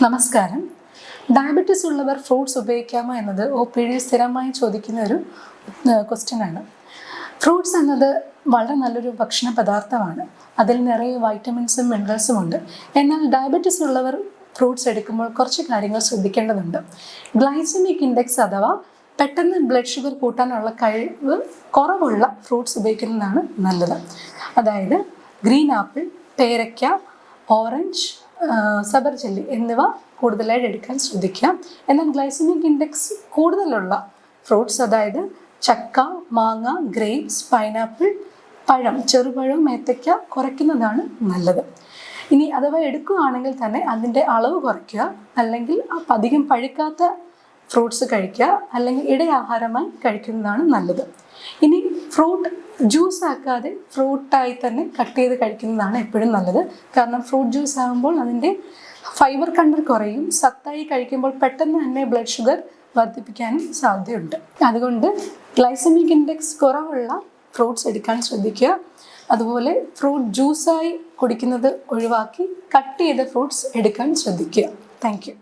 നമസ്കാരം. ഡയബറ്റീസ് ഉള്ളവർ ഫ്രൂട്ട്സ് ഉപയോഗിക്കാമോ എന്നത് OPD സ്ഥിരമായി ചോദിക്കുന്ന ഒരു ക്വസ്റ്റ്യനാണ്. ഫ്രൂട്ട്സ് എന്നത് വളരെ നല്ലൊരു ഭക്ഷണ പദാർത്ഥമാണ്. അതിൽ നിറയെ വൈറ്റമിൻസും മിനറൽസും ഉണ്ട്. എന്നാൽ ഡയബറ്റീസ് ഉള്ളവർ ഫ്രൂട്ട്സ് എടുക്കുമ്പോൾ കുറച്ച് കാര്യങ്ങൾ ശ്രദ്ധിക്കേണ്ടതുണ്ട്. ഗ്ലൈസമിക് ഇൻഡെക്സ് അഥവാ പെട്ടെന്ന് ബ്ലഡ് ഷുഗർ കൂട്ടാനുള്ള കഴിവ് കുറവുള്ള ഫ്രൂട്ട്സ് ഉപയോഗിക്കുന്നതാണ് നല്ലത്. അതായത് ഗ്രീൻ ആപ്പിൾ, പേരയ്ക്ക, ഓറഞ്ച്, സബർജല്ലി എന്നിവ കൂടുതലായിട്ട് എടുക്കാൻ ശ്രദ്ധിക്കുക. എന്നാൽ ഗ്ലൈസമിക് ഇൻഡെക്സ് കൂടുതലുള്ള ഫ്രൂട്ട്സ്, അതായത് ചക്ക, മാങ്ങ, ഗ്രേപ്സ്, പൈനാപ്പിൾ, പഴം, ചെറുപഴവും ഏത്തയ്ക്ക കുറയ്ക്കുന്നതാണ് നല്ലത്. ഇനി അഥവാ എടുക്കുകയാണെങ്കിൽ തന്നെ അതിൻ്റെ അളവ് കുറയ്ക്കുക, അല്ലെങ്കിൽ അധികം പഴുക്കാത്ത ഫ്രൂട്ട്സ് കഴിക്കുക, അല്ലെങ്കിൽ ഇടയാഹാരമായി കഴിക്കുന്നതാണ് നല്ലത്. ഇനി ഫ്രൂട്ട് ജ്യൂസ് ആക്കാതെ ഫ്രൂട്ടായി തന്നെ കട്ട് ചെയ്ത് കഴിക്കുന്നതാണ് എപ്പോഴും നല്ലത്. കാരണം ഫ്രൂട്ട് ജ്യൂസ് ആകുമ്പോൾ അതിൻ്റെ ഫൈബർ കണ്ടന്റ് കുറയും. സത്തായി കഴിക്കുമ്പോൾ പെട്ടെന്ന് തന്നെ ബ്ലഡ് ഷുഗർ വർദ്ധിപ്പിക്കാനും സാധ്യതയുണ്ട്. അതുകൊണ്ട് ഗ്ലൈസമിക് ഇൻഡെക്സ് കുറവുള്ള ഫ്രൂട്ട്സ് എടുക്കാൻ ശ്രദ്ധിക്കുക. അതുപോലെ ഫ്രൂട്ട് ജ്യൂസായി കുടിക്കുന്നത് ഒഴിവാക്കി കട്ട് ചെയ്ത ഫ്രൂട്ട്സ് എടുക്കാൻ ശ്രദ്ധിക്കുക. Thank you.